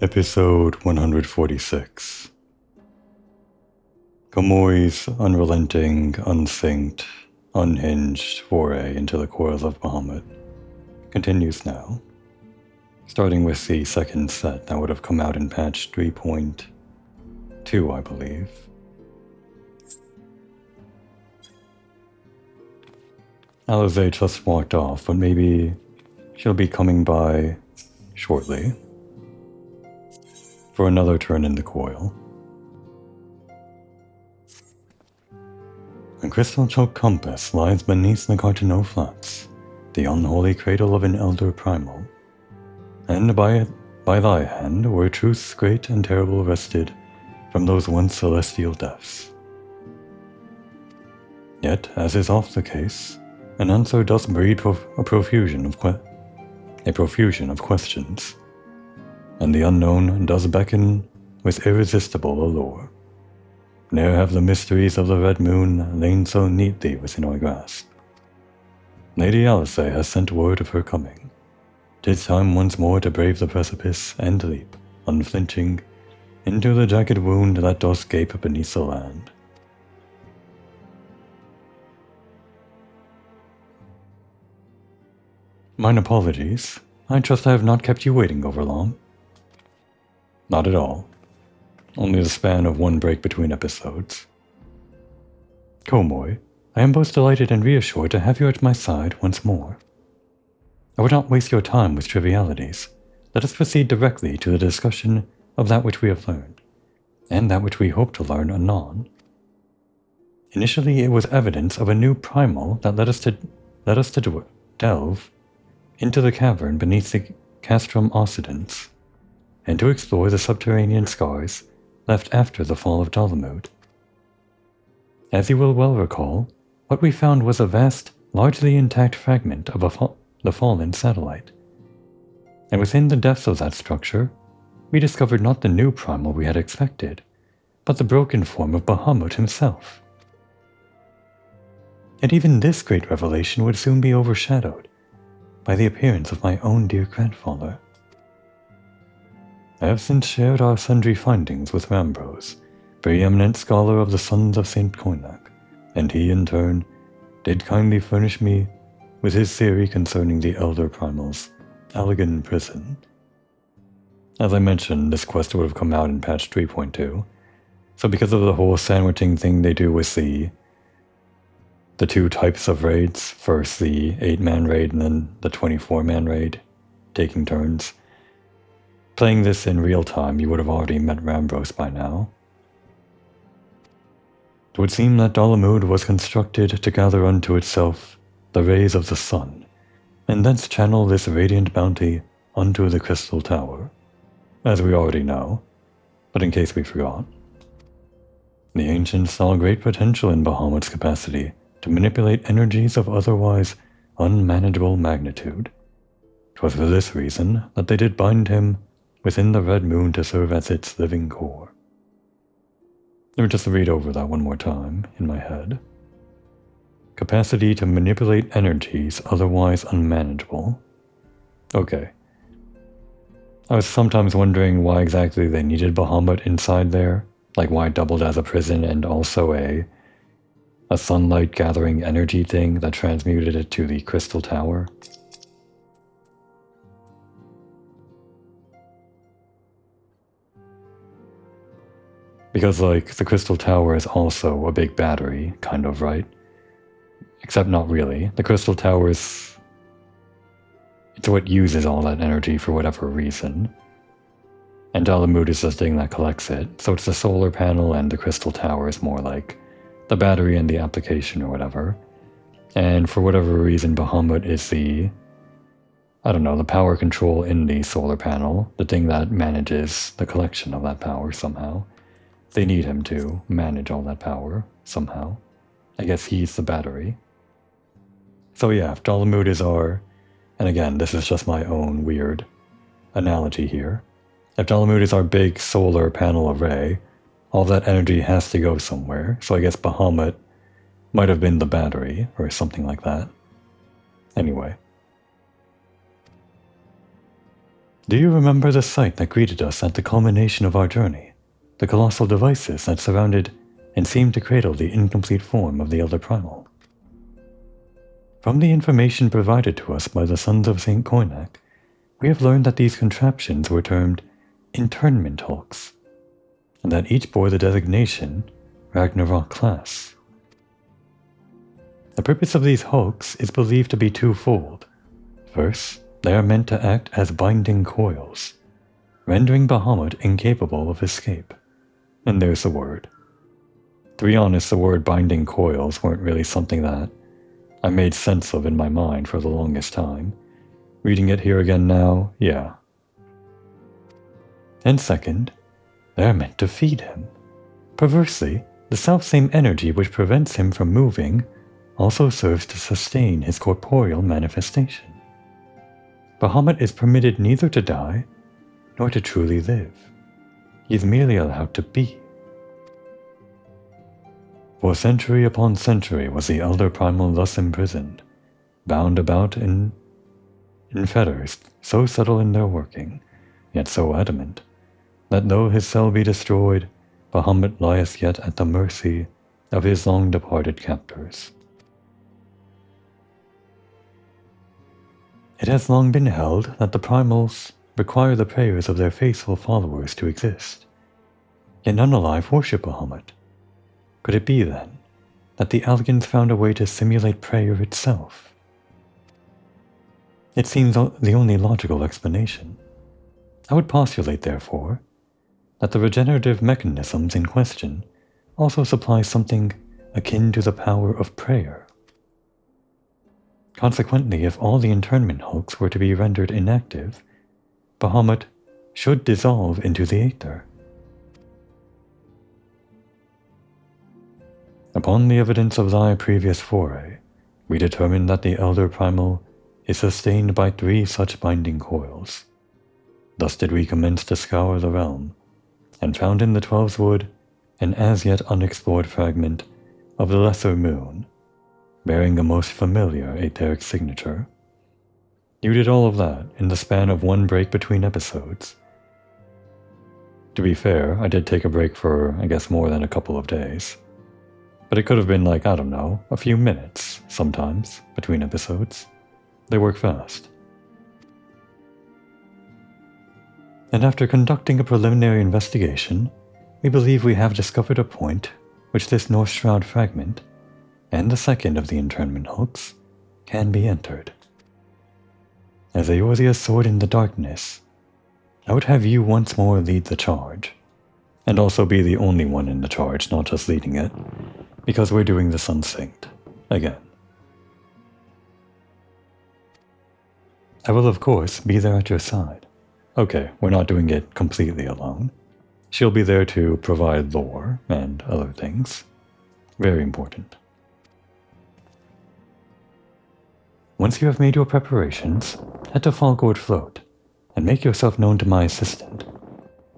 Episode 146. Gamoi's unrelenting, unsynced, unhinged foray into the coils of Bahamut continues now, starting with the second set that would have come out in patch 3.2, I believe. Alize just walked off, but maybe she'll be coming by shortly for another turn in the coil. A crystal-choked compass lies beneath the Cartano Flats, the unholy cradle of an elder primal, and by thy hand were truths great and terrible wrested from those once celestial depths. Yet, as is oft the case, an answer does breed a profusion of questions, and the unknown does beckon with irresistible allure. Ne'er have the mysteries of the Red Moon lain so neatly within our grasp. Lady Alice has sent word of her coming. 'Tis time once more to brave the precipice and leap, unflinching, into the jagged wound that doth gape beneath the land. Mine apologies. I trust I have not kept you waiting over long. Not at all. Only the span of one break between episodes. Komoi, I am both delighted and reassured to have you at my side once more. I would not waste your time with trivialities. Let us proceed directly to the discussion of that which we have learned, and that which we hope to learn anon. Initially, it was evidence of a new primal that led us to delve into the cavern beneath the Castrum Occidents, and to explore the subterranean scars left after the fall of Dalamud. As you will well recall, what we found was a vast, largely intact fragment of the fallen satellite. And within the depths of that structure, we discovered not the new primal we had expected, but the broken form of Bahamut himself. And even this great revelation would soon be overshadowed by the appearance of my own dear grandfather. I have since shared our sundry findings with Rambrose, preeminent scholar of the Sons of St. Koinak, and he, in turn, did kindly furnish me with his theory concerning the Elder Primal's Allegan prison. As I mentioned, this quest would have come out in patch 3.2, so because of the whole sandwiching thing they do with the two types of raids, first the 8-man raid and then the 24-man raid, taking turns. Playing this in real time, you would have already met Rambrose by now. It would seem that Dalamud was constructed to gather unto itself the rays of the sun, and thence channel this radiant bounty unto the Crystal Tower, as we already know, but in case we forgot. The ancients saw great potential in Bahamut's capacity to manipulate energies of otherwise unmanageable magnitude. 'Twas for this reason that they did bind him within the Red Moon to serve as its living core. Let me just read over that one more time in my head. Capacity to manipulate energies otherwise unmanageable. Okay. I was sometimes wondering why exactly they needed Bahamut inside there, like why it doubled as a prison and also a sunlight gathering energy thing that transmuted it to the Crystal Tower. Because, like, the Crystal Tower is also a big battery, kind of, right? Except not really. The Crystal Tower it's what uses all that energy for whatever reason. And Dalamud is the thing that collects it. So it's the solar panel, and the Crystal Tower is more like the battery and the application or whatever. And for whatever reason, Bahamut is the power control in the solar panel, the thing that manages the collection of that power somehow. They need him to manage all that power somehow. I guess he's the battery. So yeah, if Dalamud is our, and again, this is just my own weird analogy here. If Dalamud is our big solar panel array, all that energy has to go somewhere, so I guess Bahamut might have been the battery, or something like that. Anyway. Do you remember the sight that greeted us at the culmination of our journey? The colossal devices that surrounded and seemed to cradle the incomplete form of the Elder Primal. From the information provided to us by the Sons of St. Koinak, we have learned that these contraptions were termed internment hulks, and that each bore the designation Ragnarok class. The purpose of these hulks is believed to be twofold. First, they are meant to act as binding coils, rendering Bahamut incapable of escape. And there's the word. To be honest, the word binding coils weren't really something that I made sense of in my mind for the longest time. Reading it here again now, yeah. And second, they are meant to feed him. Perversely, the selfsame energy which prevents him from moving also serves to sustain his corporeal manifestation. Bahamut is permitted neither to die, nor to truly live. He is merely allowed to be. For century upon century was the Elder Primal thus imprisoned, bound about in fetters so subtle in their working, yet so adamant, that though his cell be destroyed, Bahamut lieth yet at the mercy of his long-departed captors. It has long been held that the primals require the prayers of their faithful followers to exist, yet none alive worship Bahamut. Could it be, then, that the Algans found a way to simulate prayer itself? It seems the only logical explanation. I would postulate, therefore, that the regenerative mechanisms in question also supply something akin to the power of prayer. Consequently, if all the internment hulks were to be rendered inactive, Bahamut should dissolve into the Aether. Upon the evidence of thy previous foray, we determined that the Elder Primal is sustained by 3 such binding coils. Thus did we commence to scour the realm, and found in the 12's Wood an as yet unexplored fragment of the Lesser Moon, bearing the most familiar Aetheric signature. You did all of that in the span of 1 break between episodes. To be fair, I did take a break for, I guess, more than a couple of days. But it could have been like, I don't know, a few minutes, sometimes, between episodes. They work fast. And after conducting a preliminary investigation, we believe we have discovered a point which this North Shroud fragment, and the second of the internment hulks, can be entered. As Eorzea's sword in the darkness, I would have you once more lead the charge, and also be the only one in the charge, not just leading it, because we're doing this unsynced, again. I will of course be there at your side. Okay, we're not doing it completely alone. She'll be there to provide lore and other things. Very important. Once you have made your preparations, head to Fallgourd Float, and make yourself known to my assistant,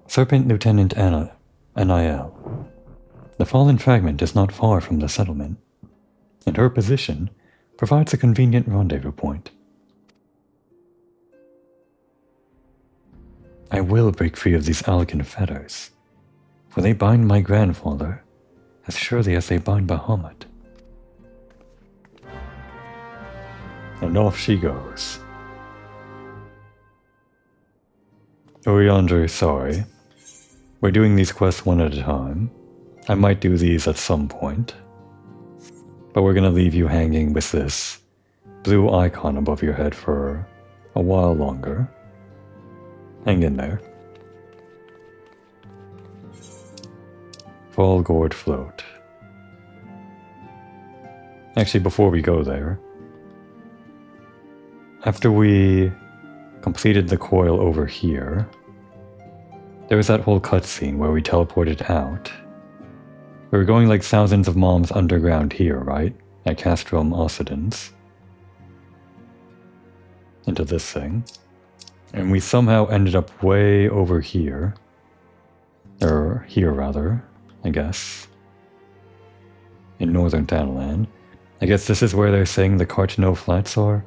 Serpent Lieutenant Anael. The fallen fragment is not far from the settlement, and her position provides a convenient rendezvous point. I will break free of these Algan fetters, for they bind my grandfather as surely as they bind Bahamut. And off she goes. Oriandre, sorry. We're doing these quests one at a time. I might do these at some point. But we're gonna leave you hanging with this blue icon above your head for a while longer. Hang in there. Fallgourd Float. Actually, before we go there, after we completed the coil over here, there was that whole cutscene where we teleported out. We were going like thousands of moms underground here, right? At Castrum Occidens. Into this thing. And we somehow ended up way over here. Or here, rather, I guess. In northern Thanalan. I guess this is where they're saying the Cartano Flats are?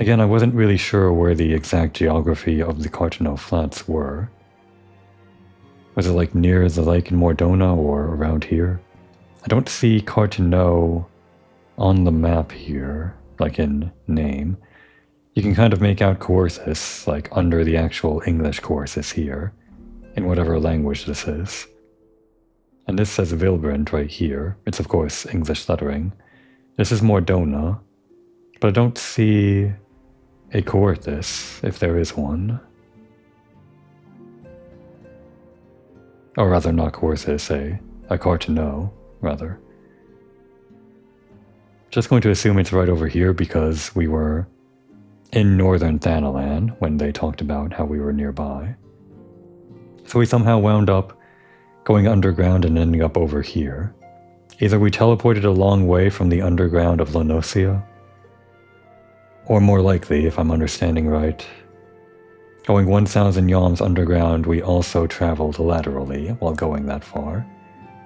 Again, I wasn't really sure where the exact geography of the Cartano Flats were. Was it like near the lake in Mordona or around here? I don't see Cartano on the map here, like in name. You can kind of make out Courses, like under the actual English Courses here, in whatever language this is. And this says Vilbrand right here. It's of course English lettering. This is Mordona, but I don't see a Courses, if there is one. Or rather, not Courses, a Cartano, rather. Just going to assume it's right over here because we were in northern Thanalan when they talked about how we were nearby. So we somehow wound up going underground and ending up over here. Either we teleported a long way from the underground of Lanosia, or more likely, if I'm understanding right, going 1,000 yalms underground, we also traveled laterally while going that far.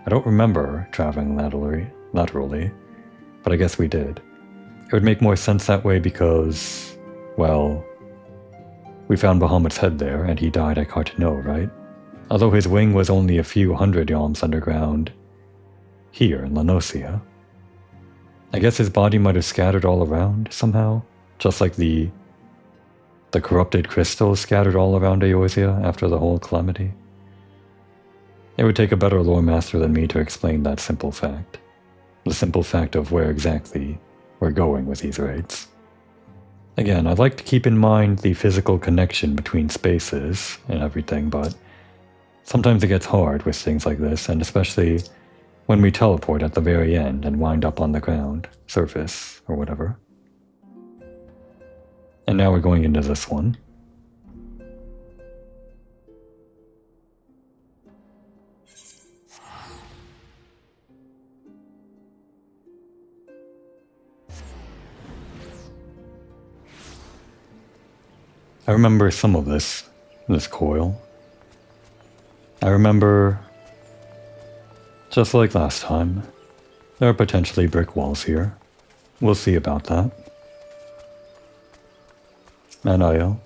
I don't remember traveling laterally, but I guess we did. It would make more sense that way because, well, we found Bahamut's head there and he died at Cartano, right? Although his wing was only a few hundred yalms underground here in Lanosia. I guess his body might have scattered all around somehow, just like the corrupted crystals scattered all around Eorzea after the whole calamity. It would take a better lore master than me to explain that simple fact. The simple fact of where exactly we're going with these raids. Again, I'd like to keep in mind the physical connection between spaces and everything, but sometimes it gets hard with things like this, and especially when we teleport at the very end and wind up on the ground, surface, or whatever. And now we're going into this one. I remember some of this coil. I remember, just like last time, there are potentially brick walls here. We'll see about that. Anayo.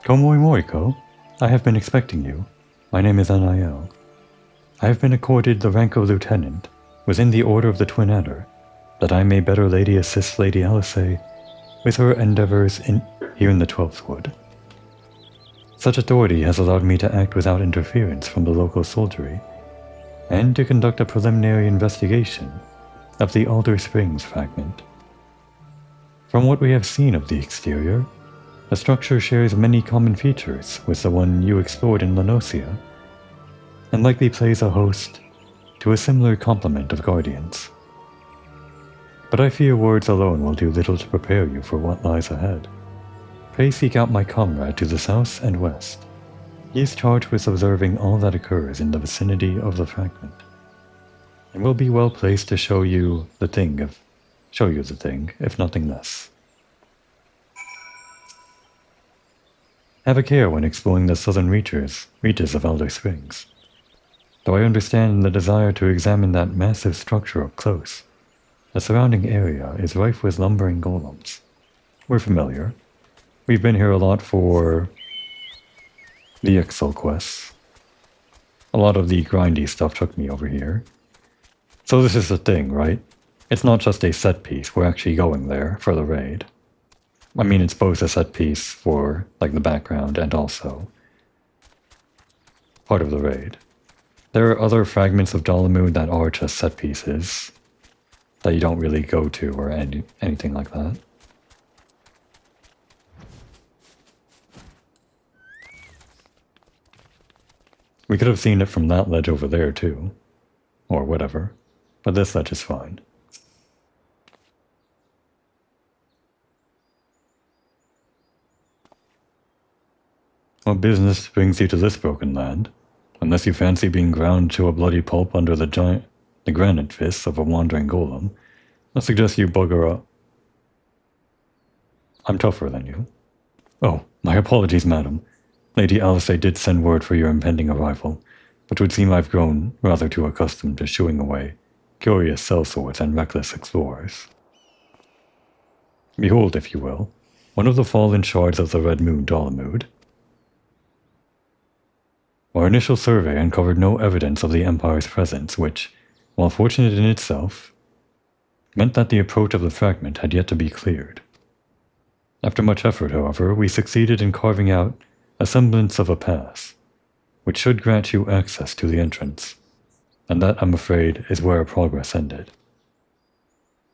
Komoi Moriko, I have been expecting you. My name is Anayo. I have been accorded the rank of lieutenant within the Order of the Twin Adder, that I may better Lady assist Lady Alice with her endeavors here in the 12th Wood. Such authority has allowed me to act without interference from the local soldiery, and to conduct a preliminary investigation of the Alder Springs fragment. From what we have seen of the exterior, the structure shares many common features with the one you explored in Lanosia, and likely plays a host to a similar complement of guardians. But I fear words alone will do little to prepare you for what lies ahead. Pray seek out my comrade to the south and west. He is charged with observing all that occurs in the vicinity of the fragment, and will be well placed to show you the thing, if nothing less. Have a care when exploring the southern reaches of Alder Springs. Though I understand the desire to examine that massive structure up close, the surrounding area is rife with lumbering golems. We're familiar. We've been here a lot for the Ixal quests. A lot of the grindy stuff took me over here. So this is the thing, right? It's not just a set piece, we're actually going there for the raid. I mean, it's both a set piece for, like, the background and also part of the raid. There are other fragments of Dalamu that are just set pieces that you don't really go to or anything like that. We could have seen it from that ledge over there too, or whatever, but this ledge is fine. What business brings you to this broken land? Unless you fancy being ground to a bloody pulp under the granite fists of a wandering golem, I suggest you bugger up. I'm tougher than you. Oh, my apologies, madam. Lady Alice did send word for your impending arrival, but it would seem I've grown rather too accustomed to shooing away curious sellswords and reckless explorers. Behold, if you will, one of the fallen shards of the Red Moon Dolomood. Our initial survey uncovered no evidence of the Empire's presence, which, while fortunate in itself, meant that the approach of the fragment had yet to be cleared. After much effort, however, we succeeded in carving out a semblance of a pass, which should grant you access to the entrance, and that, I'm afraid, is where our progress ended.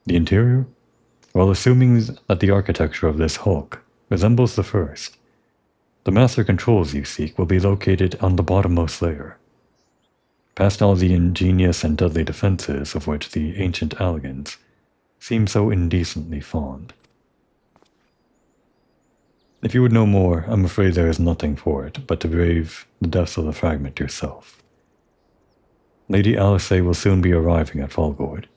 The interior? While assuming that the architecture of this hulk resembles the first, the master controls you seek will be located on the bottommost layer, past all the ingenious and deadly defenses of which the ancient Alligans seem so indecently fond. If you would know more, I'm afraid there is nothing for it but to brave the depths of the fragment yourself. Lady Alice will soon be arriving at Falgord.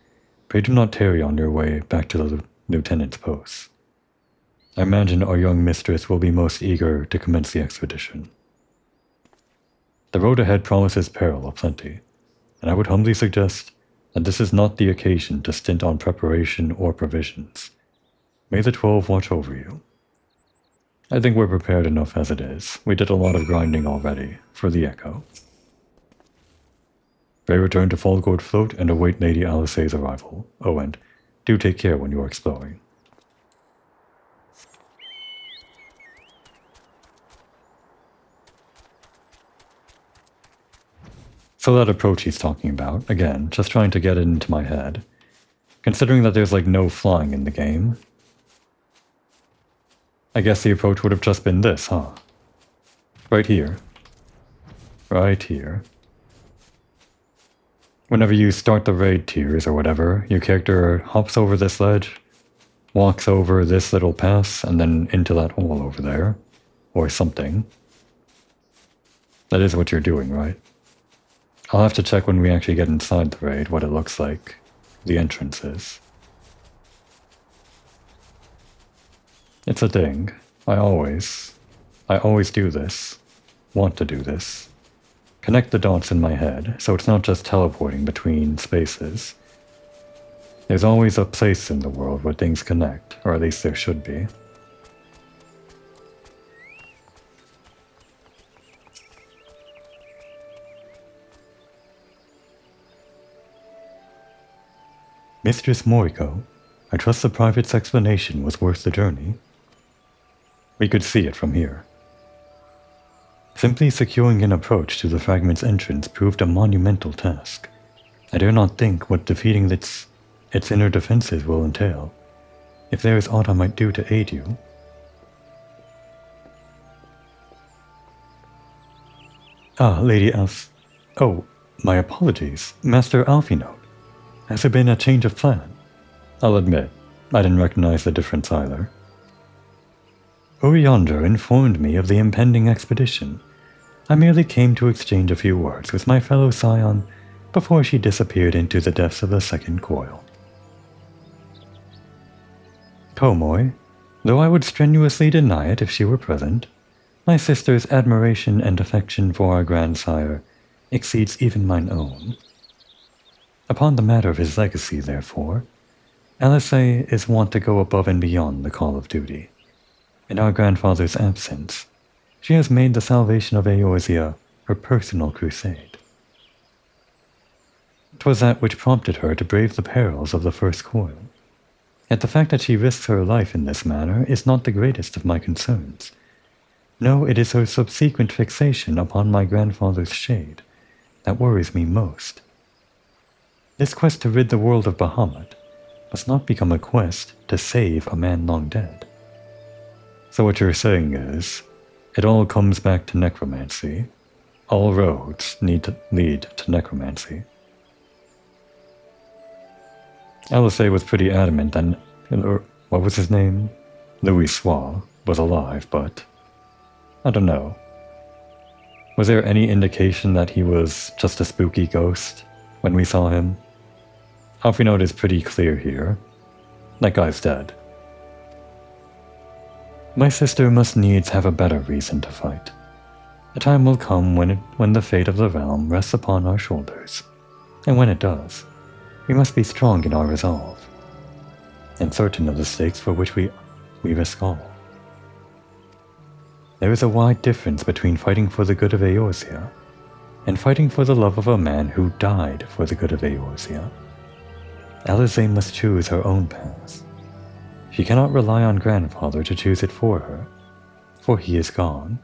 Pray do not tarry on your way back to the lieutenant's post. I imagine our young mistress will be most eager to commence the expedition. The road ahead promises peril aplenty, and I would humbly suggest that this is not the occasion to stint on preparation or provisions. May the 12 watch over you. I think we're prepared enough as it is. We did a lot of grinding already for the Echo. Pray return to Falgord Float and await Lady Alice's arrival. Oh, and do take care when you are exploring. So that approach he's talking about, again, just trying to get it into my head. Considering that there's like no flying in the game, I guess the approach would have just been this, huh? Right here. Right here. Whenever you start the raid tiers or whatever, your character hops over this ledge, walks over this little pass, and then into that hole over there. Or something. That is what you're doing, right? I'll have to check when we actually get inside the raid what it looks like. The entrance is. It's a thing. I always do this. Want to do this. Connect the dots in my head, so it's not just teleporting between spaces. There's always a place in the world where things connect, or at least there should be. Mistress Moriko, I trust the private's explanation was worth the journey. We could see it from here. Simply securing an approach to the fragment's entrance proved a monumental task. I dare not think what defeating its inner defenses will entail. If there is aught I might do to aid you. Ah, Lady Alf. Oh, my apologies. Master Alphinote. Has there been a change of plan? I'll admit, I didn't recognize the difference either. Uriander informed me of the impending expedition. I merely came to exchange a few words with my fellow scion before she disappeared into the depths of the second coil. Tomoe, though I would strenuously deny it if she were present, my sister's admiration and affection for our grandsire exceeds even mine own. Upon the matter of his legacy, therefore, Alice is wont to go above and beyond the call of duty. In our grandfather's absence, she has made the salvation of Eorzea her personal crusade. 'Twas that which prompted her to brave the perils of the first coil. Yet the fact that she risks her life in this manner is not the greatest of my concerns. No, it is her subsequent fixation upon my grandfather's shade that worries me most. This quest to rid the world of Bahamut must not become a quest to save a man long dead. So what you're saying is, it all comes back to necromancy. All roads need to lead to necromancy. Alice was pretty adamant that, what was his name? Louis Soir was alive, but I don't know. Was there any indication that he was just a spooky ghost when we saw him? Alphinote is pretty clear here. That guy's dead. My sister must needs have a better reason to fight. A time will come when the fate of the realm rests upon our shoulders. And when it does, we must be strong in our resolve. and certain of the stakes for which we've a skull. There is a wide difference between fighting for the good of Eorzea and fighting for the love of a man who died for the good of Eorzea. Alisaie must choose her own path. She cannot rely on grandfather to choose it for her, for he is gone.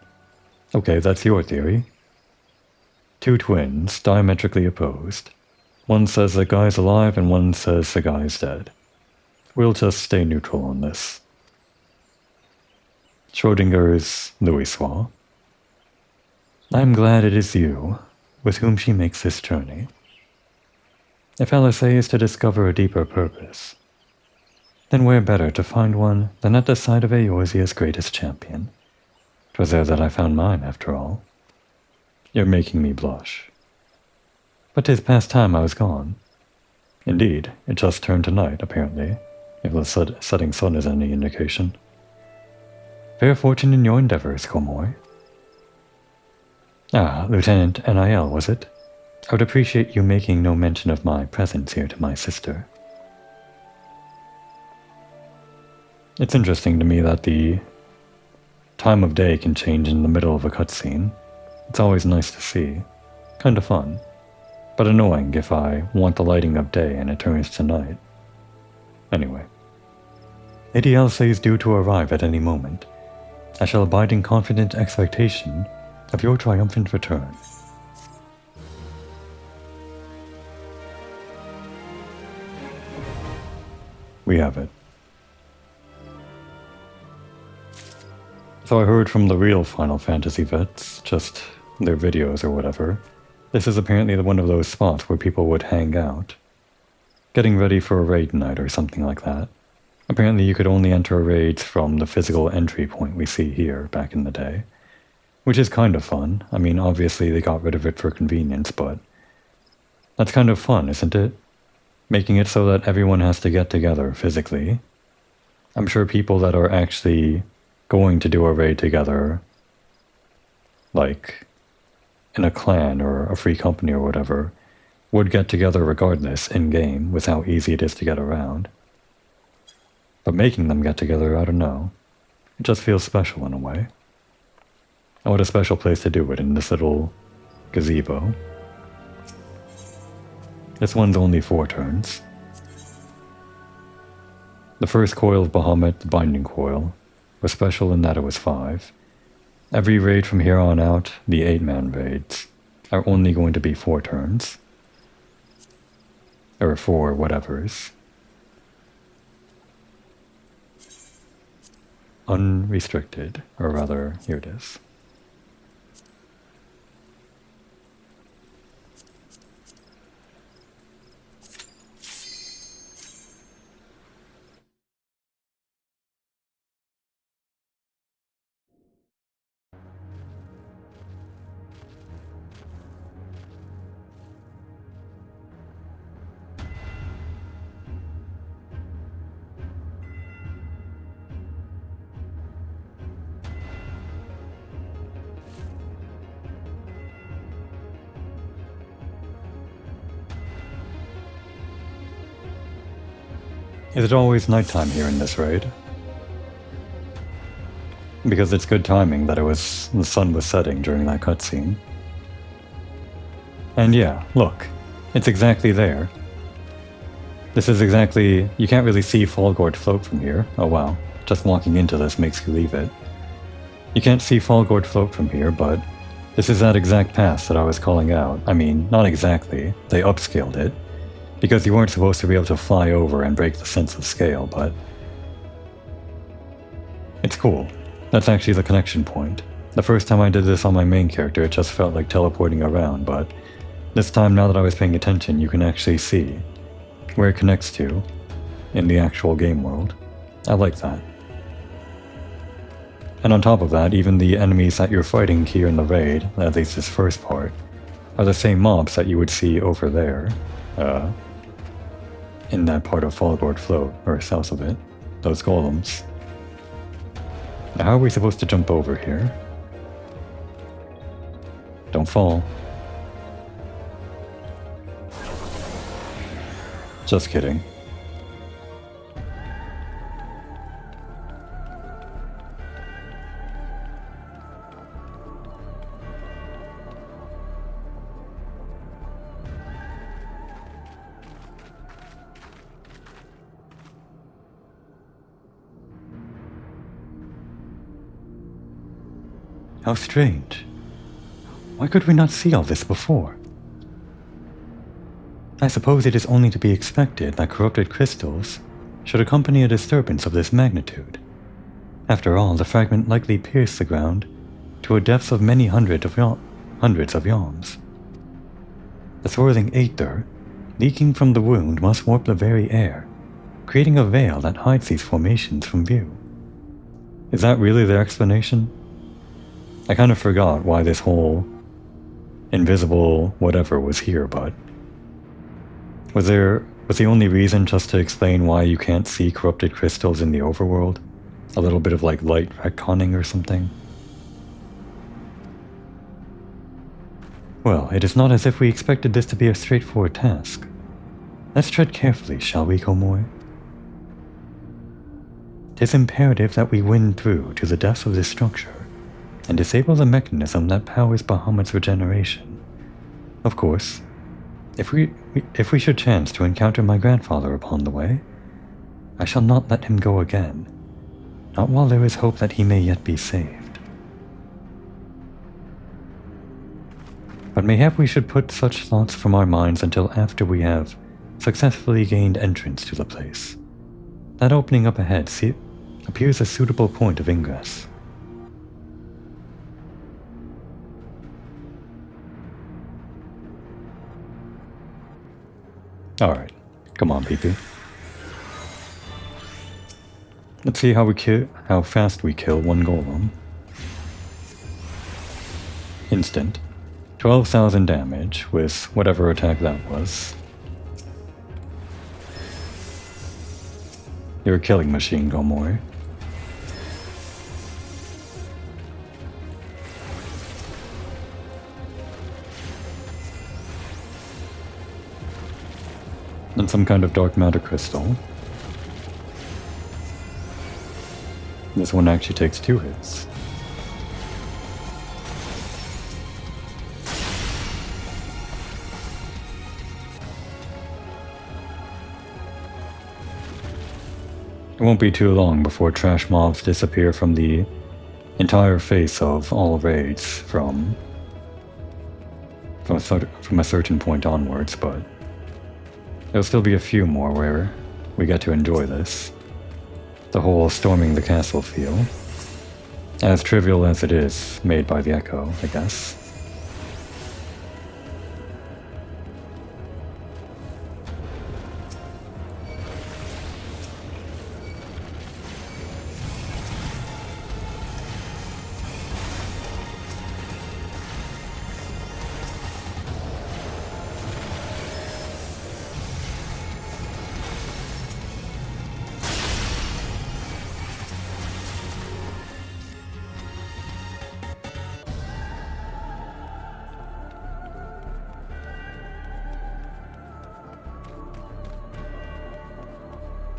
Okay, that's your theory. Two twins, diametrically opposed. One says the guy's alive and one says the guy's dead. We'll just stay neutral on this. Schrodinger's Louis. I am glad it is you with whom she makes this journey. If Alisaie is to discover a deeper purpose, then where better to find one than at the side of Eorzea's greatest champion? 'Twas there that I found mine, after all. You're making me blush. But 'tis past time I was gone. Indeed, it just turned to night, apparently, if the setting sun is any indication. Fair fortune in your endeavors, Komoy. Ah, Lieutenant NIL, was it? I would appreciate you making no mention of my presence here to my sister. It's interesting to me that the time of day can change in the middle of a cutscene. It's always nice to see. Kinda fun. But annoying if I want the lighting of day and it turns to night. Anyway. Lady Alisaie is due to arrive at any moment. I shall abide in confident expectation of your triumphant return. We have it. So I heard from the real Final Fantasy vets, just their videos or whatever. This is apparently one of those spots where people would hang out, getting ready for a raid night or something like that. Apparently you could only enter raids from the physical entry point we see here back in the day, which is kind of fun. I mean, obviously they got rid of it for convenience, but that's kind of fun, isn't it? Making it so that everyone has to get together physically. I'm sure people that are actually going to do a raid together, like in a clan or a free company or whatever, would get together regardless in-game with how easy it is to get around. But making them get together, I don't know. It just feels special in a way. And what a special place to do it, in this little gazebo. This one's only 4 turns. The first coil of Bahamut, the Binding Coil, was special in that it was 5. Every raid from here on out, the 8-man raids, are only going to be 4 turns. Or 4 whatevers. Unrestricted, or rather, here it is. Is it always nighttime here in this raid? Because it's good timing that the sun was setting during that cutscene. And yeah, look, it's exactly there. This is exactly, you can't really see Fallgord float from here. Oh wow, just walking into this makes you leave it. You can't see Fallgord float from here, but this is that exact pass that I was calling out. I mean, not exactly, they upscaled it. Because you weren't supposed to be able to fly over and break the sense of scale, but it's cool. That's actually the connection point. The first time I did this on my main character, it just felt like teleporting around, but this time, now that I was paying attention, you can actually see where it connects to in the actual game world. I like that. And on top of that, even the enemies that you're fighting here in the raid, at least this first part, are the same mobs that you would see over there. In that part of Fallgord Float, or south of it, those golems. Now how are we supposed to jump over here? Don't fall. Just kidding. How strange. Why could we not see all this before? I suppose it is only to be expected that corrupted crystals should accompany a disturbance of this magnitude. After all, the fragment likely pierced the ground to a depth of many hundreds of yalms. The swirling aether leaking from the wound must warp the very air, creating a veil that hides these formations from view. Is that really their explanation? I kind of forgot why this whole invisible whatever was here, but was the only reason just to explain why you can't see corrupted crystals in the overworld? A little bit of like light retconning or something? Well, it is not as if we expected this to be a straightforward task. Let's tread carefully, shall we, Komoi? 'Tis imperative that we win through to the depths of this structure and disable the mechanism that powers Bahamut's regeneration. Of course, if we should chance to encounter my grandfather upon the way, I shall not let him go again, not while there is hope that he may yet be saved. But mayhap we should put such thoughts from our minds until after we have successfully gained entrance to the place. That opening up ahead appears a suitable point of ingress. Alright, come on, PP. Let's see how fast we kill one golem. Instant. 12,000 damage with whatever attack that was. You're a killing machine, Komoi. And some kind of dark matter crystal. This one actually takes 2 hits. It won't be too long before trash mobs disappear from the entire face of all raids from a certain point onwards, but there'll still be a few more where we get to enjoy this. The whole storming the castle feel. As trivial as it is, made by the Echo, I guess.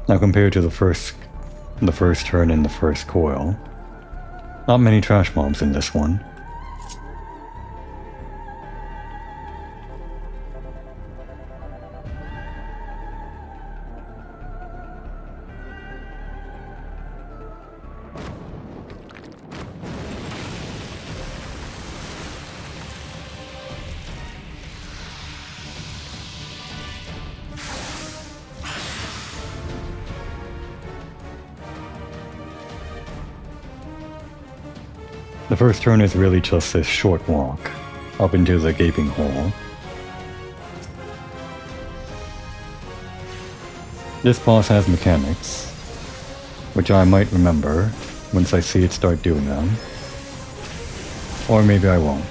Now compared to the first turn in the first coil, not many trash mobs in this one. The first turn is really just this short walk up into the gaping hole. This boss has mechanics, which I might remember once I see it start doing them. Or maybe I won't.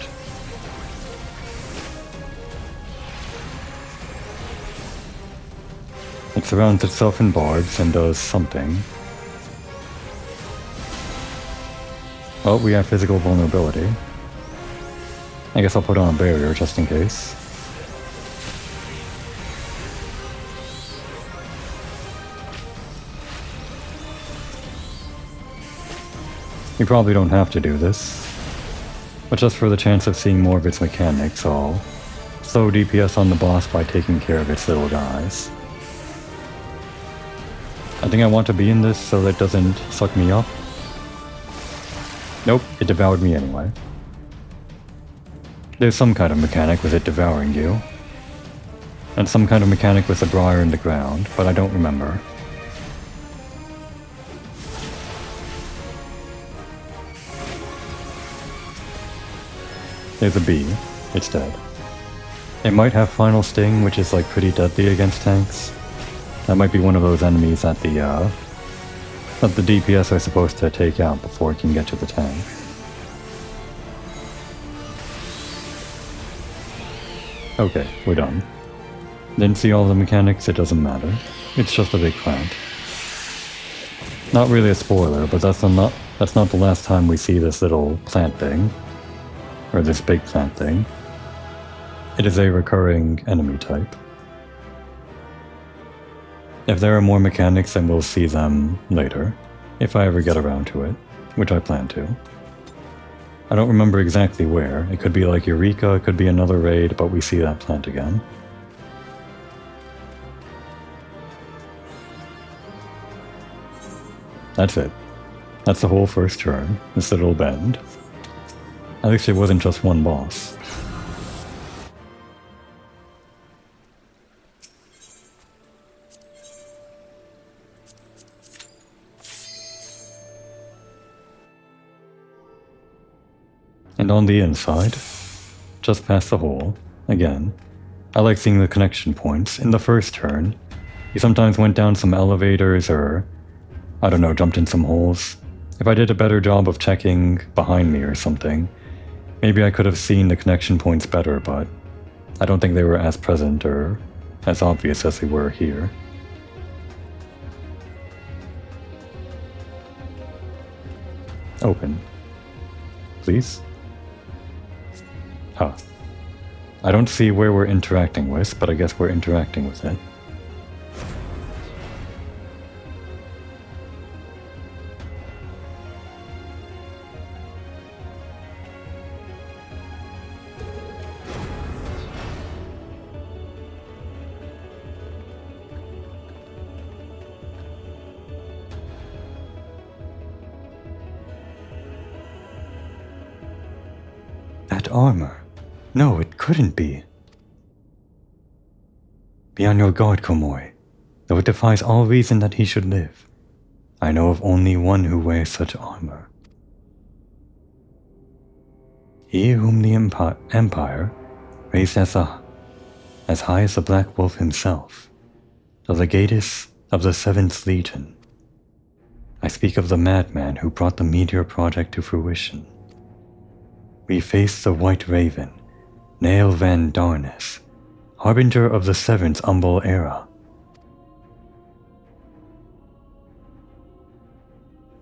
It surrounds itself in barbs and does something. Oh, we have physical vulnerability. I guess I'll put on a barrier just in case. You probably don't have to do this, but just for the chance of seeing more of its mechanics, I'll slow DPS on the boss by taking care of its little guys. I think I want to be in this so that it doesn't suck me up. Nope, it devoured me anyway. There's some kind of mechanic with it devouring you. And some kind of mechanic with the briar in the ground, but I don't remember. There's a bee. It's dead. It might have Final Sting, which is like pretty deadly against tanks. That might be one of those enemies that the DPS are supposed to take out before it can get to the tank. Okay, we're done. Didn't see all the mechanics, it doesn't matter. It's just a big plant. Not really a spoiler, but that's not the last time we see this little plant thing. Or this big plant thing. It is a recurring enemy type. If there are more mechanics, then we'll see them later, if I ever get around to it, which I plan to. I don't remember exactly where. It could be like Eureka, it could be another raid, but we see that plant again. That's it. That's the whole first turn, this little bend. At least it wasn't just one boss. And on the inside, just past the hole, again, I like seeing the connection points. In the first turn, you sometimes went down some elevators or, I don't know, jumped in some holes. If I did a better job of checking behind me or something, maybe I could have seen the connection points better, but I don't think they were as present or as obvious as they were here. Open. Please? Huh. I don't see where we're interacting with, but I guess we're interacting with it. That armor. No, it couldn't be. Be on your guard, Komoi, though it defies all reason that he should live. I know of only one who wears such armor. He whom the Empire raised as high as the Black Wolf himself, the legatus of the 7th Legion. I speak of the madman who brought the Meteor Project to fruition. We face the White Raven, Nail Van Darnus, harbinger of the 7th Umbral Era.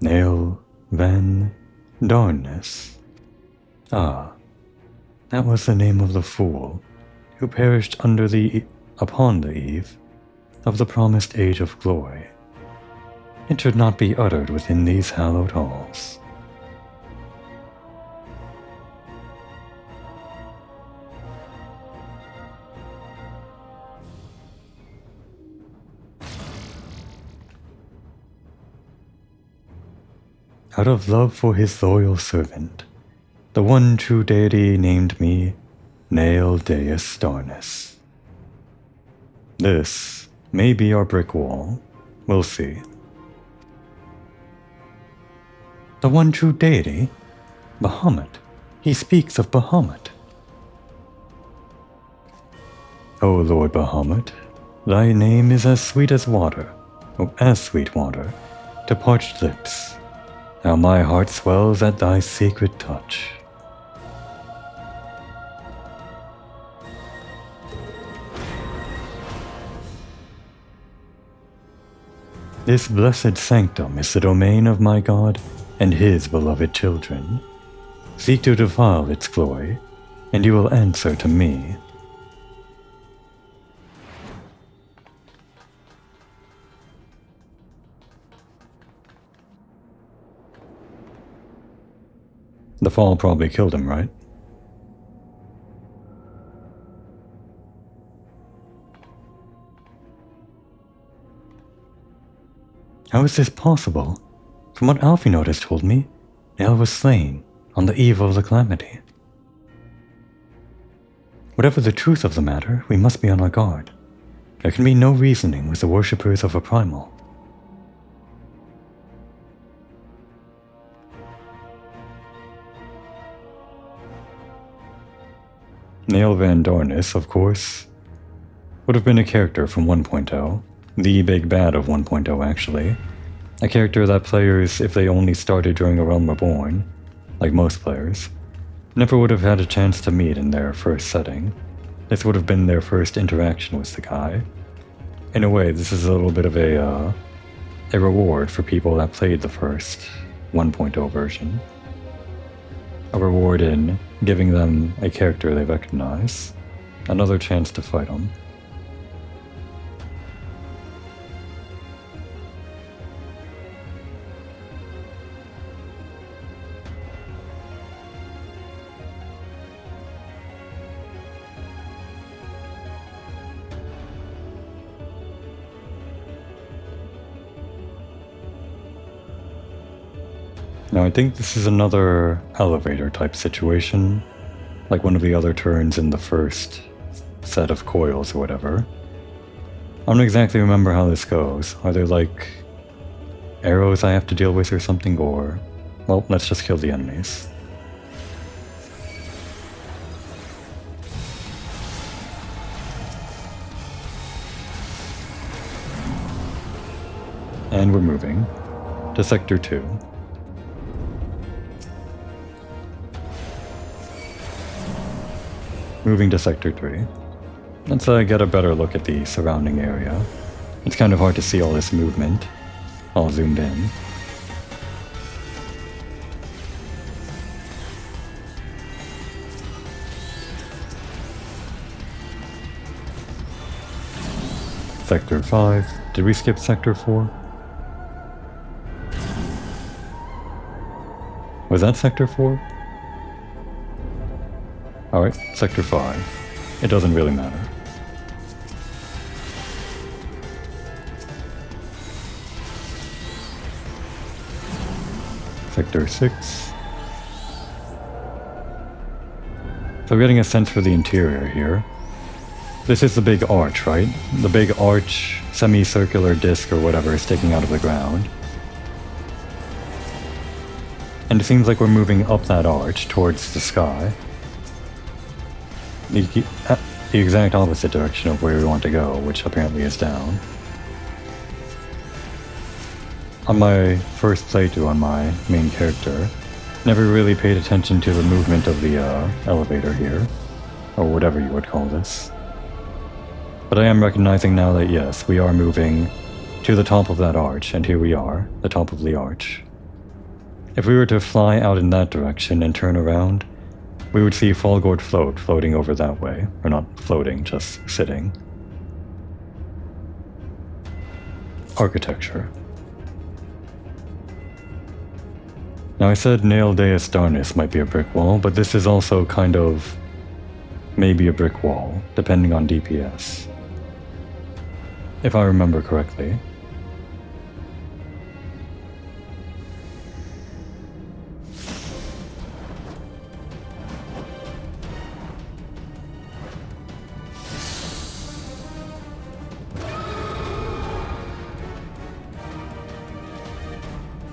Nail Van Darnus. Ah, that was the name of the fool who perished upon the eve of the promised Age of Glory. It should not be uttered within these hallowed halls. Out of love for his loyal servant, the one true deity named me Nail Deus Darnus. This may be our brick wall. We'll see. The one true deity? Bahamut. He speaks of Bahamut. O Lord Bahamut, thy name is as sweet as water, as sweet water, to parched lips. How my heart swells at thy sacred touch. This blessed sanctum is the domain of my God and his beloved children. Seek to defile its glory, and you will answer to me. The fall probably killed him, right? How is this possible? From what Alphinaud has told me, Nail was slain on the eve of the calamity. Whatever the truth of the matter, we must be on our guard. There can be no reasoning with the worshippers of a primal. Nail Van Dornis, of course, would have been a character from 1.0, the big bad of 1.0 actually, a character that players, if they only started during A Realm Reborn, like most players, never would have had a chance to meet in their first setting. This would have been their first interaction with the guy. In a way, this is a little bit of a reward for people that played the first 1.0 version. A reward in giving them a character they recognize, another chance to fight him. Now I think this is another elevator type situation, like one of the other turns in the first set of coils or whatever. I don't exactly remember how this goes. Are there like arrows I have to deal with or something, or... well, let's just kill the enemies. And we're moving to Sector 2. Moving to Sector 3. Let's get a better look at the surrounding area. It's kind of hard to see all this movement, all zoomed in. Sector 5. Did we skip Sector 4? Was that Sector 4? Alright, Sector 5. It doesn't really matter. Sector 6. So we're getting a sense for the interior here. This is the big arch, right? The big arch, semicircular disc or whatever, sticking out of the ground. And it seems like we're moving up that arch towards the sky. The exact opposite direction of where we want to go, which apparently is down. On my first playthrough on my main character, never really paid attention to the movement of the elevator here, or whatever you would call this. But I am recognizing now that yes, we are moving to the top of that arch, and here we are, the top of the arch. If we were to fly out in that direction and turn around, we would see Fallgord floating over that way. Or not floating, just sitting. Architecture. Now I said Nail Deus Darnus might be a brick wall, but this is also kind of maybe a brick wall, depending on DPS. If I remember correctly.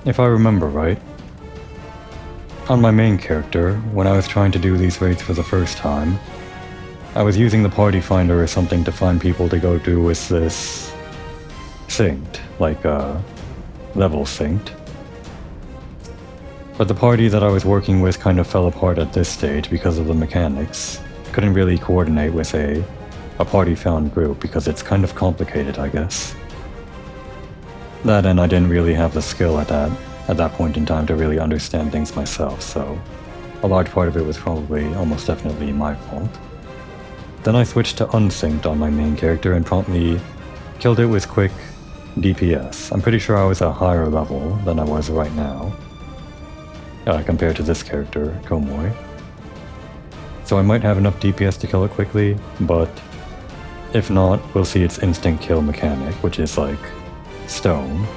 If I remember right, on my main character, when I was trying to do these raids for the first time, I was using the party finder or something to find people to go do with this synced, like level synced. But the party that I was working with kind of fell apart at this stage because of the mechanics. Couldn't really coordinate with a party found group because it's kind of complicated, I guess. That and I didn't really have the skill at that point in time to really understand things myself, so a large part of it was probably almost definitely my fault. Then I switched to unsynced on my main character and promptly killed it with quick DPS. I'm pretty sure I was a higher level than I was right now, compared to this character, Komoy. So I might have enough DPS to kill it quickly, but if not, we'll see its instant kill mechanic, which is like stone.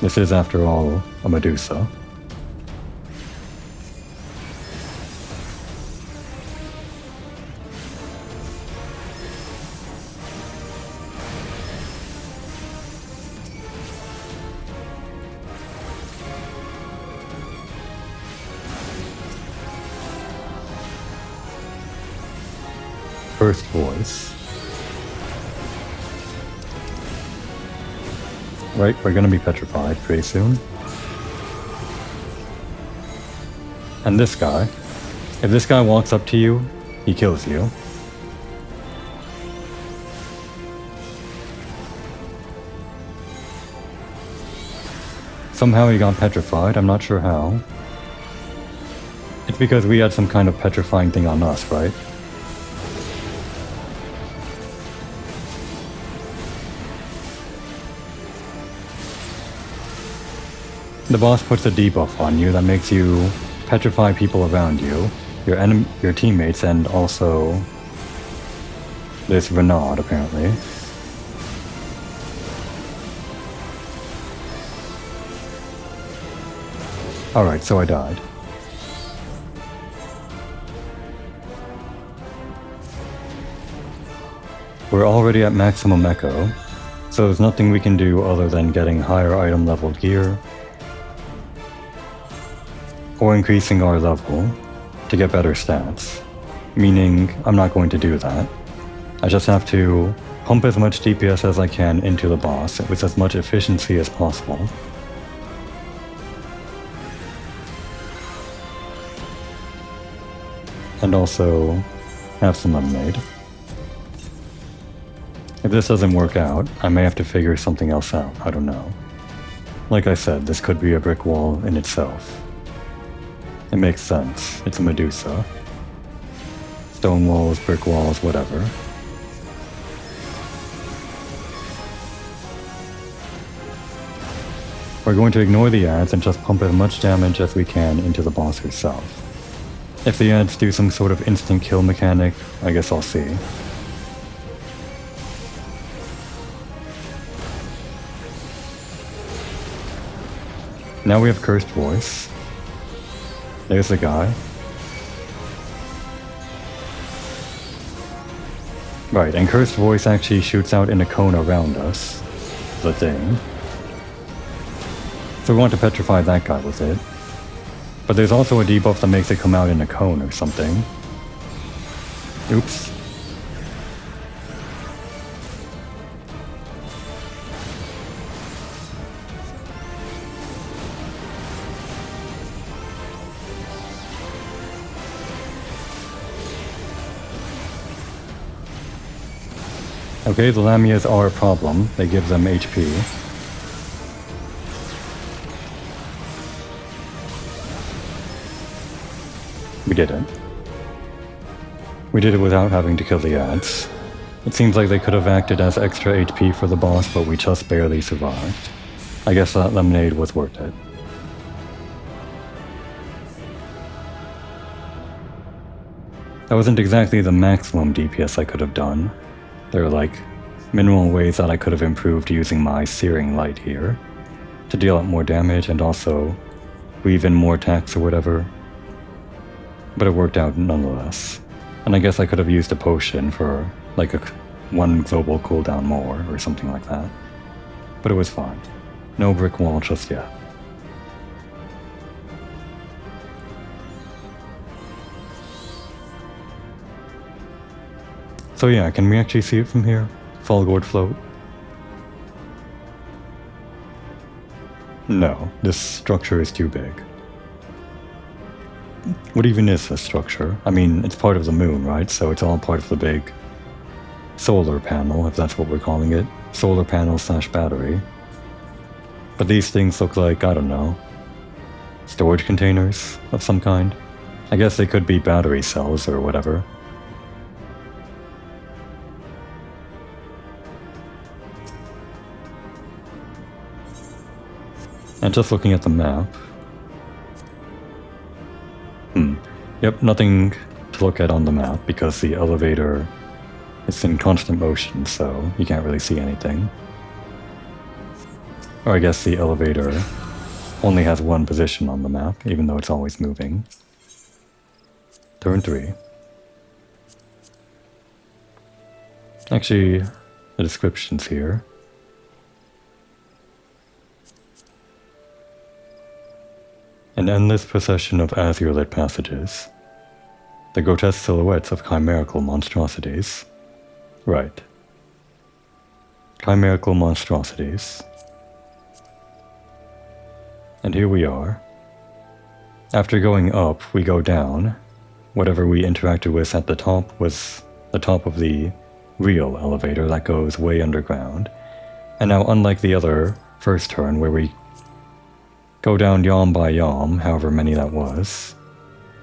This is, after all, a Medusa. Cursed Voice. Right, we're gonna be petrified pretty soon. And this guy. If this guy walks up to you, he kills you. Somehow he got petrified, I'm not sure how. It's because we had some kind of petrifying thing on us, right? The boss puts a debuff on you that makes you petrify people around you, your teammates, and also this Renaud, apparently. Alright, so I died. We're already at maximum echo, so there's nothing we can do other than getting higher item level gear or increasing our level to get better stats. Meaning, I'm not going to do that. I just have to pump as much DPS as I can into the boss with as much efficiency as possible. And also have some lemonade. If this doesn't work out, I may have to figure something else out, I don't know. Like I said, this could be a brick wall in itself. It makes sense, it's a Medusa. Stone walls, brick walls, whatever. We're going to ignore the ads and just pump as much damage as we can into the boss herself. If the ads do some sort of instant kill mechanic, I guess I'll see. Now we have Cursed Voice. There's the guy. Right, and Cursed Voice actually shoots out in a cone around us. The thing. So we want to petrify that guy with it. But there's also a debuff that makes it come out in a cone or something. Oops. Okay, the Lamias are a problem. They give them HP. We did it. We did it without having to kill the ads. It seems like they could have acted as extra HP for the boss, but we just barely survived. I guess that lemonade was worth it. That wasn't exactly the maximum DPS I could have done. There are like minimal ways that I could have improved using my Searing Light here to deal out more damage and also weave in more attacks or whatever. But it worked out nonetheless. And I guess I could have used a potion for like one global cooldown more or something like that. But it was fine. No brick wall just yet. So yeah, can we actually see it from here? Falgord float? No, this structure is too big. What even is this structure? I mean, it's part of the moon, right? So it's all part of the big solar panel, if that's what we're calling it. Solar panel / battery. But these things look like, I don't know, storage containers of some kind. I guess they could be battery cells or whatever. And just looking at the map... Yep, nothing to look at on the map because the elevator is in constant motion, so you can't really see anything. Or I guess the elevator only has one position on the map, even though it's always moving. Turn 3. Actually, the description's here. An endless procession of azure-lit passages. The grotesque silhouettes of chimerical monstrosities. Right. Chimerical monstrosities. And here we are. After going up, we go down. Whatever we interacted with at the top was the top of the real elevator that goes way underground. And now, unlike the other first turn where we go down yom by yom, however many that was,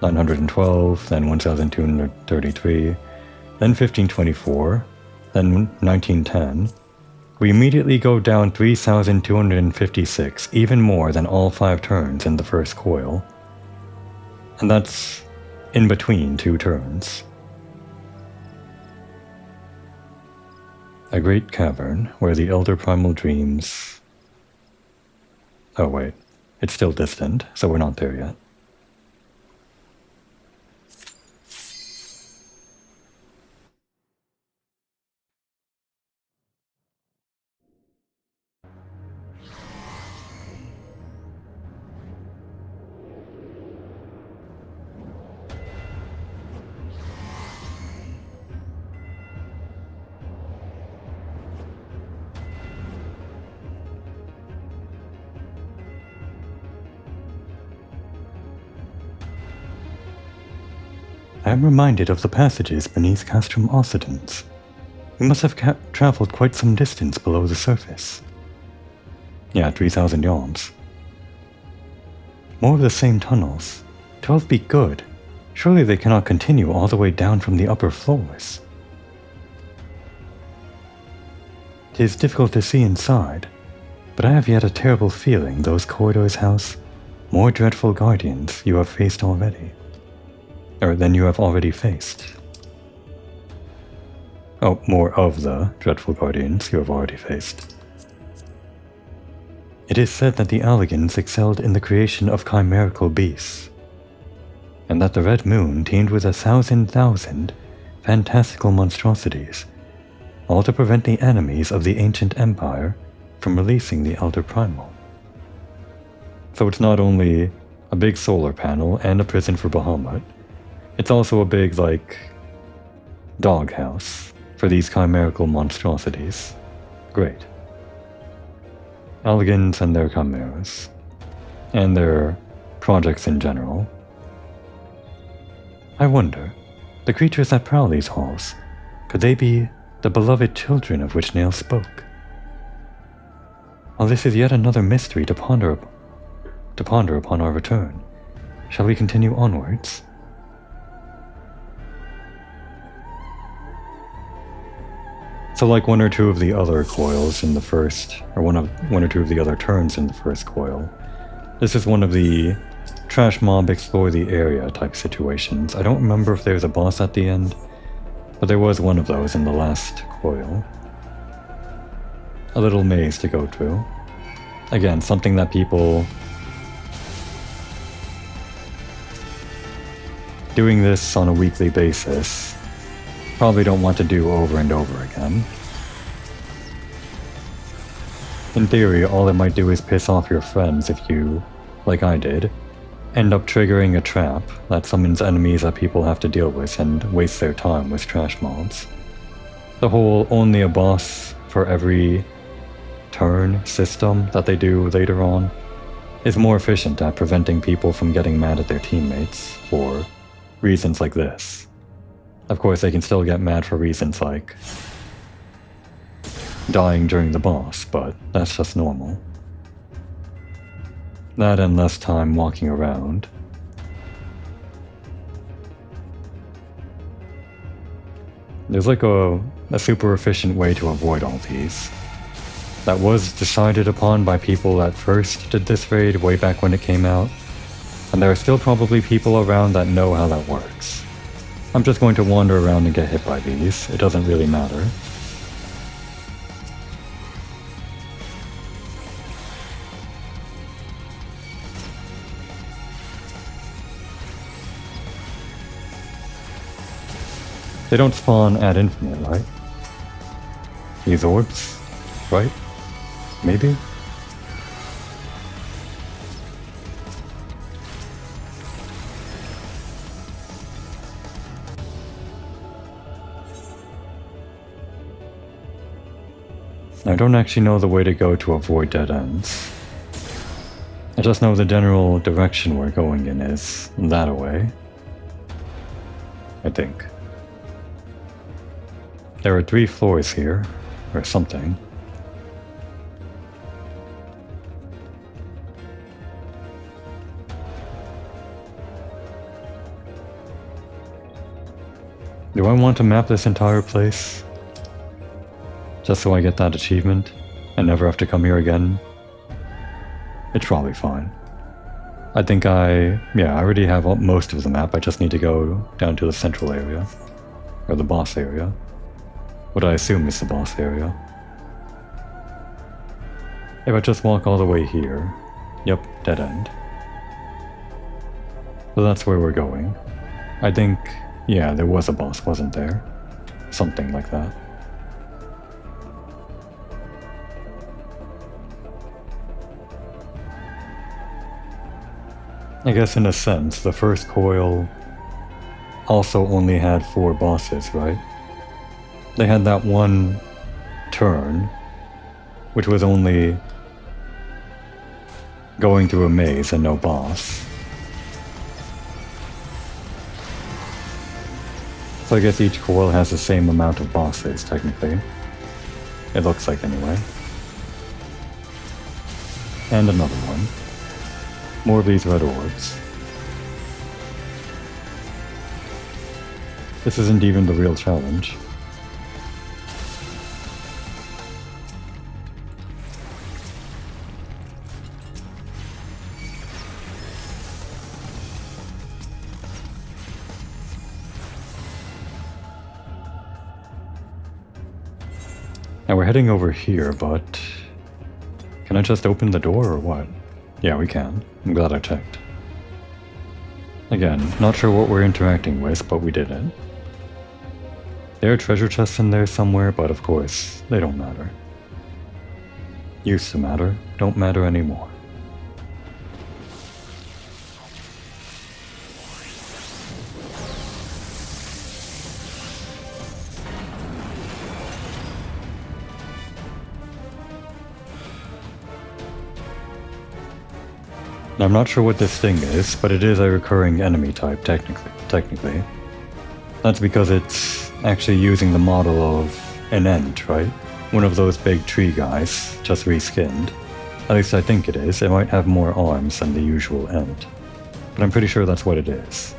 912, then 1233, then 1524, then 1910, we immediately go down 3256, even more than all 5 turns in the first coil. And that's in between 2 turns. A great cavern where the elder primal dreams... Oh wait, it's still distant, so we're not there yet. I am reminded of the passages beneath Castrum Occidens. We must have traveled quite some distance below the surface. Yeah, 3,000 yoms. More of the same tunnels. 12 be good. Surely they cannot continue all the way down from the upper floors. 'Tis difficult to see inside, but I have yet a terrible feeling those corridors house more dreadful guardians you have faced already. Or than you have already faced. Oh, more of the dreadful guardians you have already faced. It is said that the Alligans excelled in the creation of chimerical beasts, and that the Red Moon teemed with 1,000,000 fantastical monstrosities, all to prevent the enemies of the ancient empire from releasing the Elder Primal. So it's not only a big solar panel and a prison for Bahamut, it's also a big, doghouse for these chimerical monstrosities. Great. Alligans and their chimeras. And their projects in general. I wonder, the creatures that prowl these halls, could they be the beloved children of which Nail spoke? While this is yet another mystery to ponder upon our return, shall we continue onwards? So like one or two of the other coils in the first, or one or two of the other turns in the first coil, this is one of the trash mob explore the area type situations. I don't remember if there's a boss at the end, but there was one of those in the last coil. A little maze to go through. Again, something that people doing this on a weekly basis probably don't want to do over and over again. In theory, all it might do is piss off your friends if you, like I did, end up triggering a trap that summons enemies that people have to deal with and waste their time with trash mobs. The whole only a boss for every turn system that they do later on is more efficient at preventing people from getting mad at their teammates for reasons like this. Of course, they can still get mad for reasons like dying during the boss, but that's just normal. That and less time walking around. There's a super efficient way to avoid all these. That was decided upon by people that first did this raid way back when it came out, and there are still probably people around that know how that works. I'm just going to wander around and get hit by these. It doesn't really matter. They don't spawn ad infinite, right? These orbs, right? Maybe? I don't actually know the way to go to avoid dead ends. I just know the general direction we're going in is that way. I think. There are 3 floors here, or something. Do I want to map this entire place? Just so I get that achievement and never have to come here again? It's probably fine. I think I already have most of the map. I just need to go down to the central area. Or the boss area. What I assume is the boss area. If I just walk all the way here. Yep, dead end. So that's where we're going. I think, yeah, there was a boss, wasn't there? Something like that. I guess in a sense, the first coil also only had 4 bosses, right? They had that one turn, which was only going through a maze and no boss. So I guess each coil has the same amount of bosses, technically. It looks like, anyway. And another one. More of these red orbs. This isn't even the real challenge. Now we're heading over here, but can I just open the door or what? Yeah, we can. I'm glad I checked. Again, not sure what we're interacting with, but we did it. There are treasure chests in there somewhere, but of course, they don't matter. Used to matter, don't matter anymore. I'm not sure what this thing is, but it is a recurring enemy type, technically. That's because it's actually using the model of an Ent, right? One of those big tree guys, just reskinned. At least I think it is. It might have more arms than the usual Ent. But I'm pretty sure that's what it is.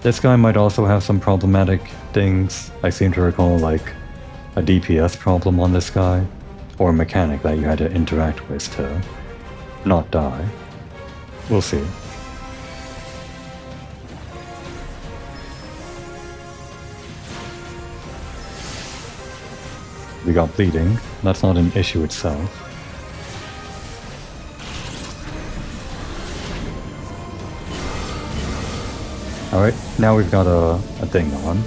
This guy might also have some problematic things. I seem to recall like a DPS problem on this guy, or a mechanic that you had to interact with to not die. We'll see. We got bleeding. That's not an issue itself. Alright, now we've got a thing on.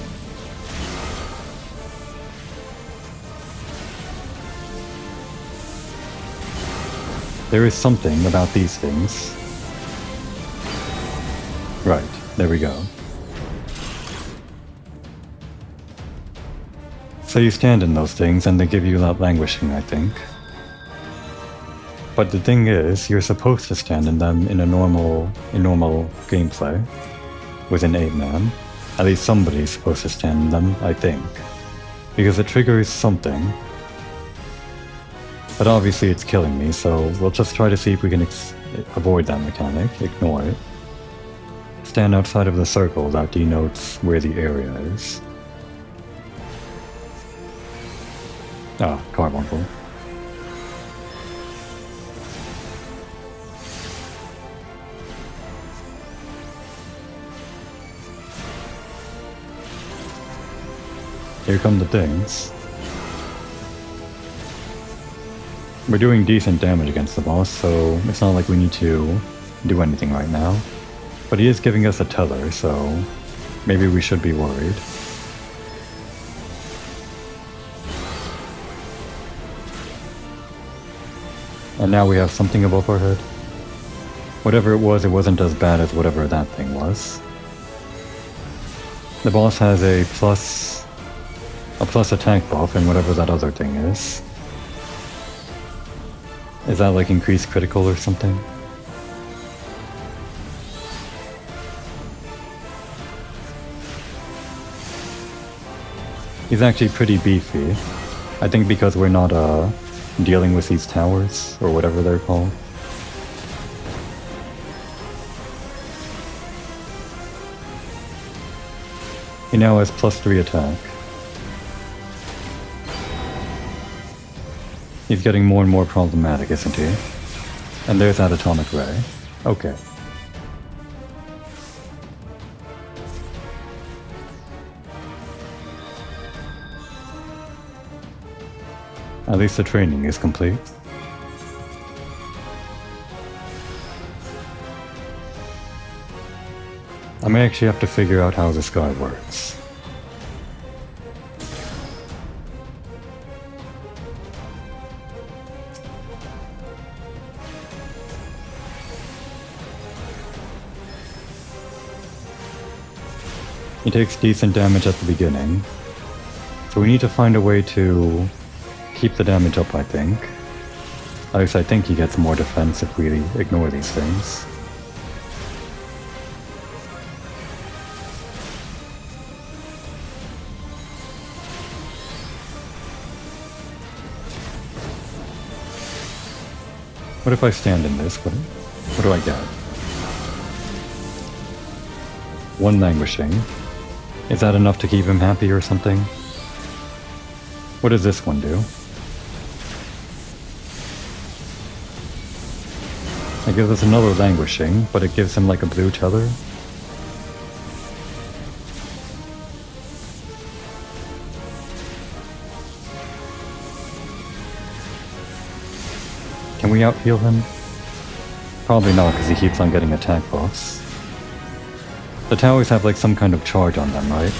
There is something about these things. Right, there we go. So you stand in those things and they give you that languishing, I think. But the thing is, you're supposed to stand in them in normal gameplay with an 8-man. At least somebody's supposed to stand in them, I think. Because it triggers something. But obviously it's killing me, so we'll just try to see if we can avoid that mechanic, ignore it. Stand outside of the circle that denotes where the area is. Ah, carbuncle. Here come the things. We're doing decent damage against the boss, so it's not like we need to do anything right now. But he is giving us a tether, so maybe we should be worried. And now we have something above our head. Whatever it wasn't as bad as whatever that thing was. The boss has a plus attack buff and whatever that other thing is. Is that like increased critical or something? He's actually pretty beefy. I think because we're not dealing with these towers, or whatever they're called. He now has +3 attack. He's getting more and more problematic, isn't he? And there's that atomic ray. Okay. At least the training is complete. I may actually have to figure out how this guy works. He takes decent damage at the beginning, so we need to find a way to keep the damage up, I think. At least I think he gets more defense if we ignore these things. What if I stand in this? What do I get? 1 languishing. Is that enough to keep him happy or something? What does this one do? It gives us another languishing, but it gives him like a blue tether. Can we out-heal him? Probably not, because he keeps on getting attack buffs. The towers have like some kind of charge on them, right?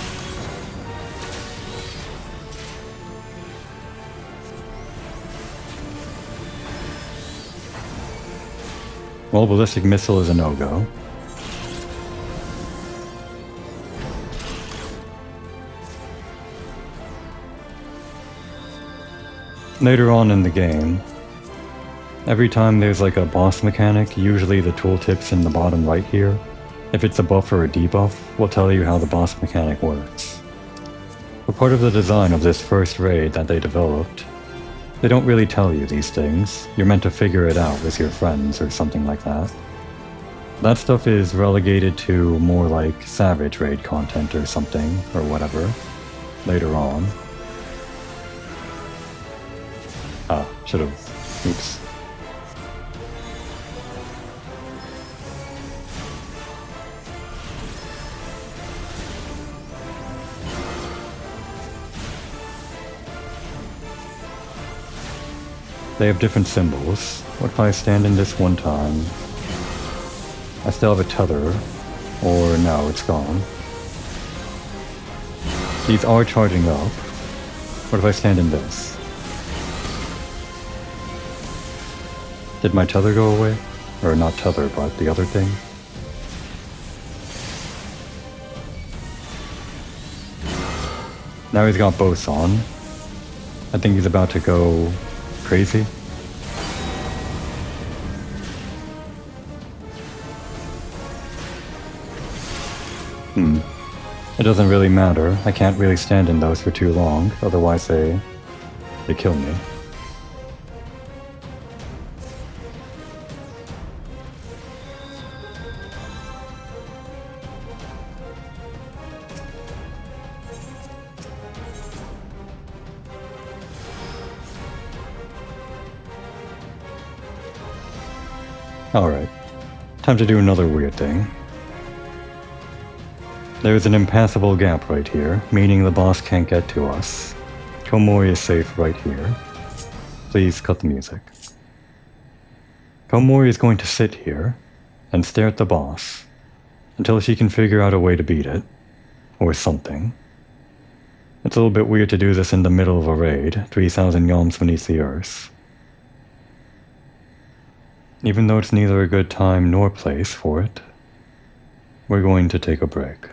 Well, ballistic missile is a no-go. Later on in the game, every time there's like a boss mechanic, usually the tooltips in the bottom right here, if it's a buff or a debuff, will tell you how the boss mechanic works. But part of the design of this first raid that they developed, they don't really tell you these things. You're meant to figure it out with your friends or something like that. That stuff is relegated to more like Savage raid content or something, or whatever, later on. Should've. Oops. They have different symbols. What if I stand in this one time? I still have a tether. Or no, it's gone. These are charging up. What if I stand in this? Did my tether go away? Or not tether, but the other thing? Now he's got both on. I think he's about to go crazy. It doesn't really matter. I can't really stand in those for too long, otherwise they kill me. Alright, time to do another weird thing. There's an impassable gap right here, meaning the boss can't get to us. Komori is safe right here. Please cut the music. Komori is going to sit here and stare at the boss until she can figure out a way to beat it, or something. It's a little bit weird to do this in the middle of a raid, 3,000 yalms beneath the earth. Even though it's neither a good time nor place for it, we're going to take a break.